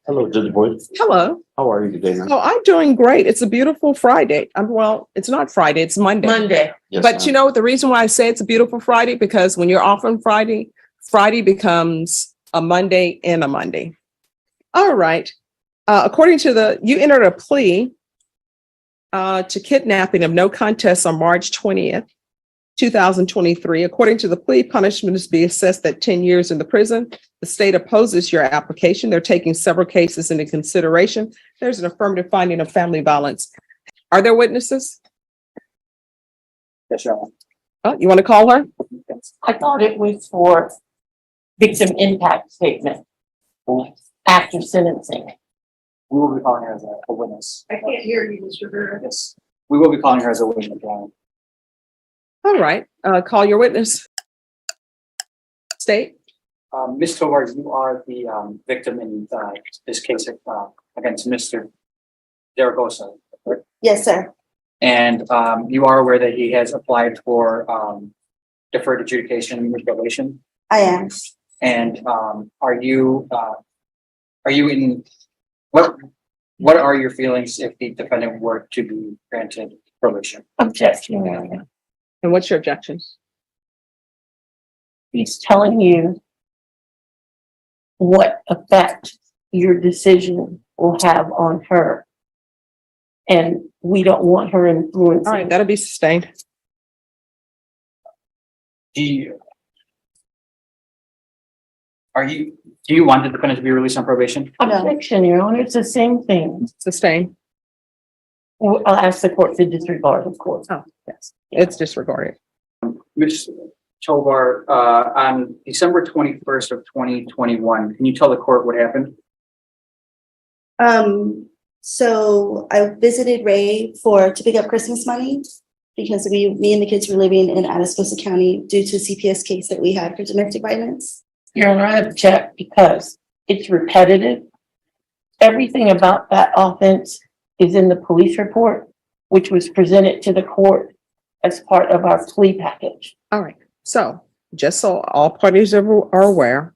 Hello, Judge Boyd. Hello. How are you today, ma'am? Oh, I'm doing great. It's a beautiful Friday. Well, it's not Friday, it's Monday. Yes, But ma'am. you know, the reason why I say it's a beautiful Friday, because when you're off on Friday, Friday becomes a Monday and a Monday. All right. According to you entered a plea to kidnapping of no contest on March 20th, 2023. According to the plea, punishment is to be assessed at 10 years in the prison. The state opposes your application. They're taking several cases into consideration. There's an affirmative finding of family violence. Are there witnesses? Yes, Your Honor. Oh, you want to call her? I thought it was for victim impact statement after sentencing. We will be calling her as a witness. I can't hear you, Mr. Burr. Yes, we will be calling her as a witness, Your Honor. All right. Call your witness. State. Ms. Tovar, you are the victim in this case against Mr. Zaragoza, correct? Yes, sir. And you are aware that he has applied for deferred adjudication with probation. I am. And are you in what are your feelings if the defendant were to be granted probation? Objection, Your Honor. And what's your objections? He's telling you what effect your decision will have on her. And we don't want her influencing. All right. That'll be sustained. Do you want the defendant to be released on probation? Objection, Your Honor. It's the same thing. Sustained. I'll ask the court to disregard, of course. Oh, yes. It's disregarded. Ms. Tovar, on December 21st of 2021, can you tell the court what happened? So I visited Ray to pick up Christmas money because me and the kids were living in Atascosa County due to CPS case that we had for domestic violence. Your Honor, I object because it's repetitive. Everything about that offense is in the police report, which was presented to the court as part of our plea package. All right. So just so all parties are aware,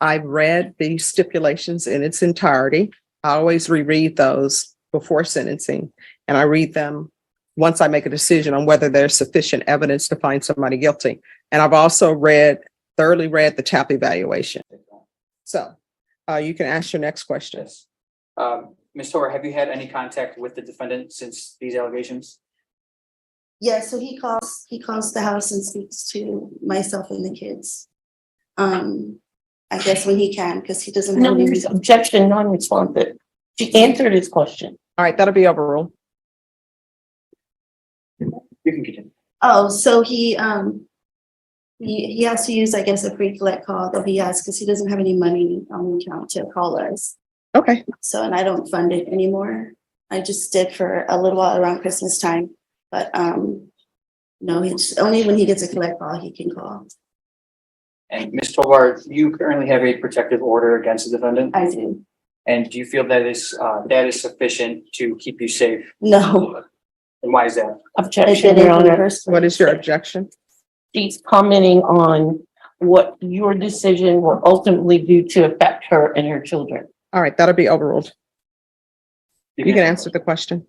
I've read the stipulations in its entirety. I always reread those before sentencing, and I read them once I make a decision on whether there's sufficient evidence to find somebody guilty. And I've also thoroughly read the TAP evaluation. So you can ask your next question. Yes. Ms. Tovar, have you had any contact with the defendant since these allegations? Yeah, so he calls the house and speaks to myself and the kids. I guess when he can, because he doesn't have No, any there's objection, non-responsive. She answered his question. All right. That'll be overruled. You can continue. Oh, so he has to use, I guess, a free collect call that he has because he doesn't have any money on the account to call us. Okay. So, and I don't fund it anymore. I just did for a little while around Christmas time, but no, it's only when he gets a collect call, he can call. And Ms. Tovar, you currently have a protective order against the defendant? I do. And do you feel that is sufficient to keep you safe? No. And why is that? I Objection, did it Your in the Honor. first What place. is your objection? She's commenting on what your decision will ultimately do to affect her and her children. All right. That'll be overruled. You can answer the question.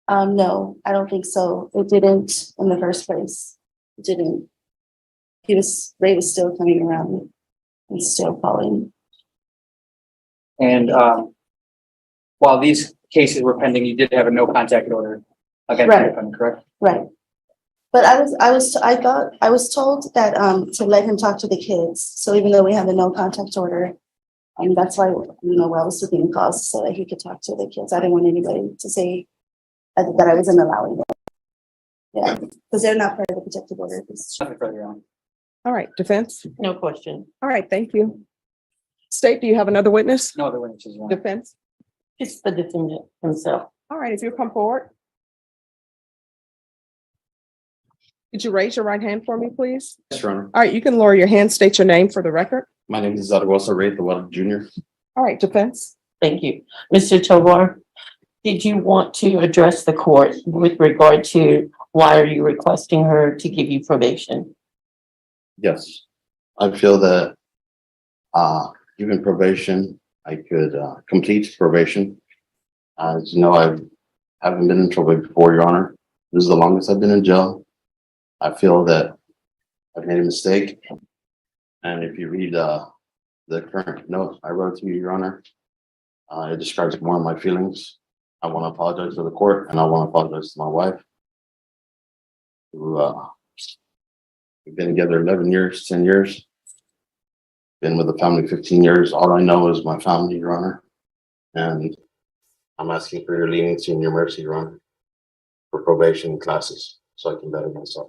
No, I don't think so. It didn't in the first place. It didn't. Ray was still coming around and still calling. And while these cases were pending, you did have a no contact order against the Right. defendant, correct? Right. But I was told that to let him talk to the kids. So even though we have a no contact order, that's why, I was taking calls so that he could talk to the kids. I didn't want anybody to say that I wasn't allowing it. Yeah, because they're not part of the protective order. Nothing further on. All right. Defense. No question. All right. Thank you. State, do you have another witness? No other witnesses. Your Honor. Defense. It's the defendant himself. All right. If you come forward. Could you raise your right hand for me, please? Yes, Your Honor. All right. You can lower your hand. State your name for the record. My name is Zaragoza Ray Jr. All right. Defense. Thank you. Mr. Tovar, did you want to address the court with regard to why are you requesting her to give you probation? Yes. I feel that given probation I could complete probation. As you know, I haven't been in trouble before, Your Honor. This is the longest I've been in jail. I feel that I've made a mistake. And if you read the current note I wrote to you, Your Honor, it describes more of my feelings. I want to apologize to the court, and I want to apologize to my wife, who we've been together 11 years, 10 years. Been with the family 15 years. All I know is my family, Your Honor. And I'm asking for your leniency and your mercy, Your Honor, for probation classes, so I can better myself.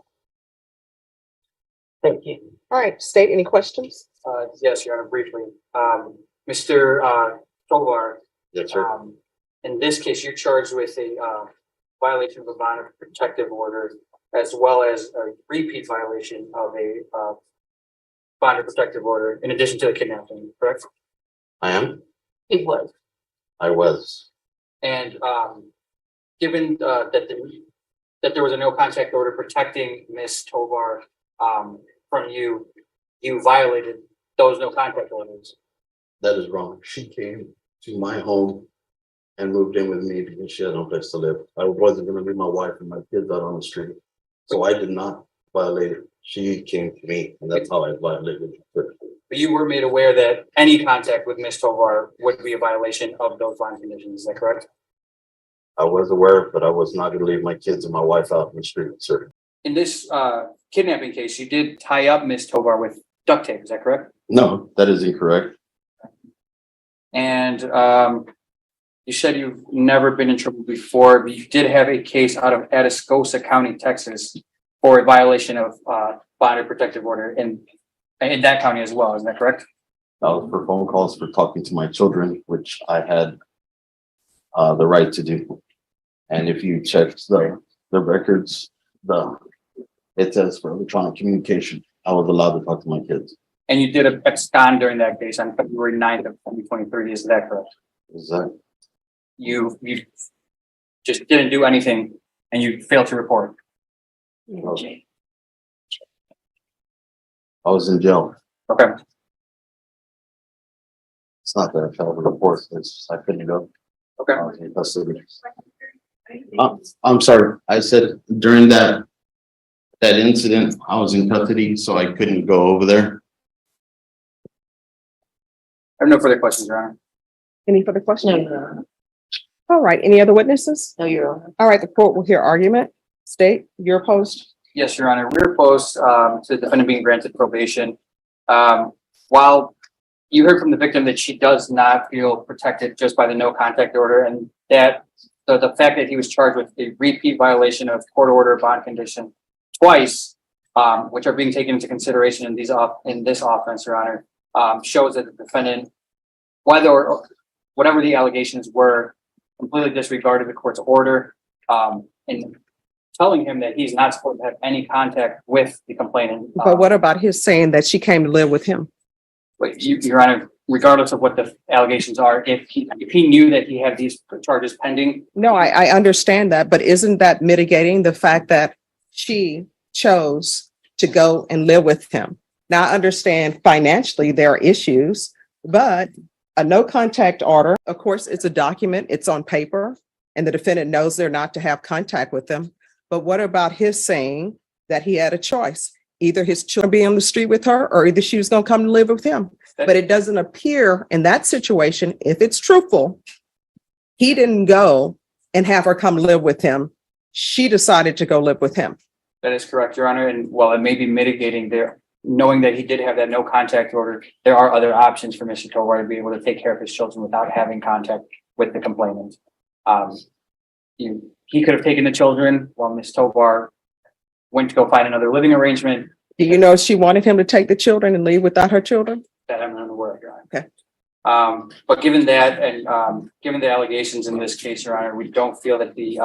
Thank you. All right, state any questions? Yes, Your Honor, briefly. Mr. Tovar, Yes, sir. in this case, you're charged with a violation of a bond protective order, as well as a repeat violation of a bond protective order, in addition to the kidnapping, correct? I am. It was. I was. And given that there was a no contact order protecting Miss Tovar from you, you violated those no contact orders. That is wrong. She came to my home and moved in with me because she had no place to live. I wasn't going to leave my wife and my kids out on the street. So I did not violate it. She came to me, and that's how I violated her. But you were made aware that any contact with Miss Tovar would be a violation of those bond conditions, is that correct? I was aware, but I was not going to leave my kids and my wife out in the street, sir. In this kidnapping case, you did tie up Miss Tovar with duct tape, is that correct? No, that is incorrect. And you said you've never been in trouble before, but you did have a case out of Atascosa County, Texas, for a violation of bond protective order in that county as well, isn't that correct? That was for phone calls for talking to my children, which I had the right to do. And if you check the records, it says for electronic communication, I was allowed to talk to my kids. And you did abscond during that case on February 9th of 2023, is that correct? Is that? You just didn't do anything and you failed to report. I was in jail. Okay. It's not that I failed to report. It's I couldn't go. Okay. I was in custody. I'm sorry. I said during that incident, I was in custody, so I couldn't go over there. I have no further questions, Your Honor. Any further questions? No, All right, any other witnesses? no, Your Honor. All right, the court will hear argument. State, you're opposed. Yes, Your Honor. We're opposed to the defendant being granted probation. While you heard from the victim that she does not feel protected just by the no contact order, and that the fact that he was charged with a repeat violation of court order bond condition twice, which are being taken into consideration in this offense, Your Honor, shows that the defendant, whatever the allegations were, completely disregarded the court's order, and telling him that he's not supposed to have any contact with the complainant. But what about his saying that she came to live with him? But Your Honor, regardless of what the allegations are, if he knew that he had these charges pending. No, I understand that, but isn't that mitigating the fact that she chose to go and live with him? Now, I understand financially there are issues, but a no contact order, of course, it's a document, it's on paper, and the defendant knows they're not to have contact with them. But what about his saying that he had a choice? Either his children be on the street with her, or either she was going to come to live with him. But it doesn't appear in that situation, if it's truthful, he didn't go and have her come live with him. She decided to go live with him. That is correct, Your Honor. And while it may be mitigating there, knowing that he did have that no contact order, there are other options for Mr. Tovar to be able to take care of his children without having contact with the complainant. He could have taken the children while Ms. Tovar went to go find another living arrangement. Do you know she wanted him to take the children and leave without her children? That I'm unaware of, Your Honor. Okay. But given that, and given the allegations in this case, Your Honor, we don't feel that we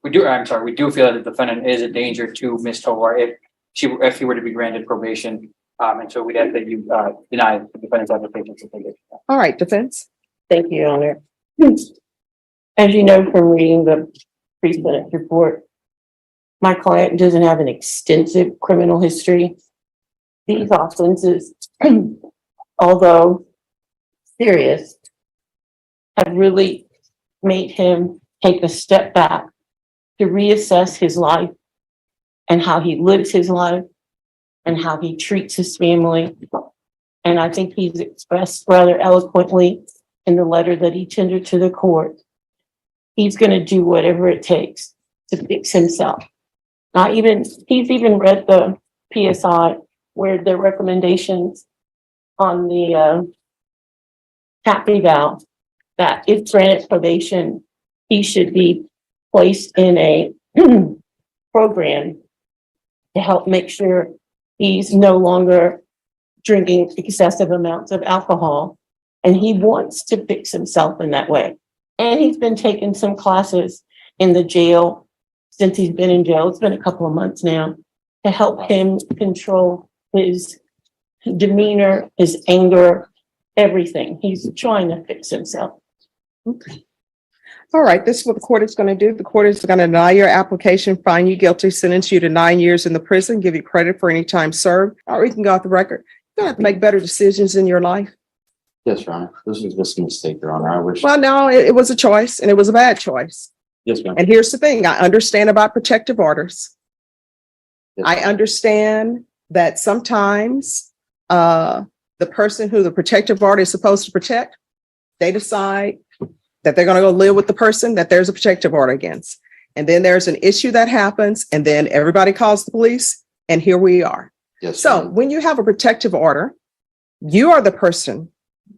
do feel that the defendant is a danger to Ms. Tovar if he were to be granted probation. And so we'd ask that you deny the defendant's application to take it. All right, defense. Thank you, Your Honor. As you know from reading the pre-sentence report, my client doesn't have an extensive criminal history. These offenses, although serious, have really made him take a step back to reassess his life and how he lives his life and how he treats his family. And I think he's expressed rather eloquently in the letter that he tendered to the court. He's going to do whatever it takes to fix himself. He's even read the PSI where the recommendations on the happy valve that if granted probation, he should be placed in a program to help make sure he's no longer drinking excessive amounts of alcohol. And he wants to fix himself in that way. And he's been taking some classes in the jail since he's been in jail. It's been a couple of months now to help him control his demeanor, his anger, everything. He's trying to fix himself. Okay. All right, this is what the court is going to do. The court is going to deny your application, find you guilty, sentence you to 9 years in the prison, give you credit for any time served, or you can go off the record. You're going to have to make better decisions in your life. Yes, Your Honor. This was just a mistake, Your Honor. I wish. Well, no, it was a choice and it was a bad choice. Yes, ma'am. And here's the thing, I understand about protective orders. Yes, I ma'am. understand that sometimes the person who the protective order is supposed to protect, they decide that they're going to go live with the person that there's a protective order against. And then there's an issue that happens and then everybody calls the police and here we are. Yes. So ma'am. when you have a protective order, you are the person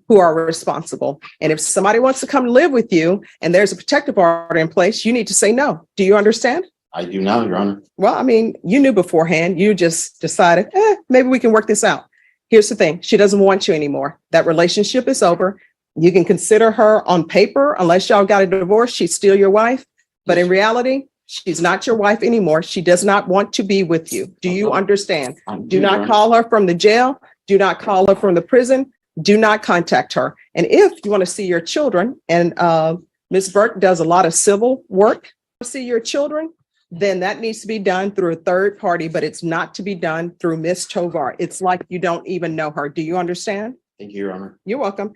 who are responsible. And if somebody wants to come live with you and there's a protective order in place, you need to say no. Do you understand? I do now, Your Honor. Well, I mean, you knew beforehand, you just decided, maybe we can work this out. Here's the thing. She doesn't want you anymore. That relationship is over. You can consider her on paper, unless y'all got a divorce, she's still your wife. But in reality, she's not your wife anymore. She does not want to be with you. Do you understand? Do not call her from the jail. Do not call her from the prison. Do not contact her. And if you want to see your children, and Ms. Burke does a lot of civil work, see your children, then that needs to be done through a third party, but it's not to be done through Ms. Tovar. It's like you don't even know her. Do you understand? Thank you, Your Honor. You're welcome.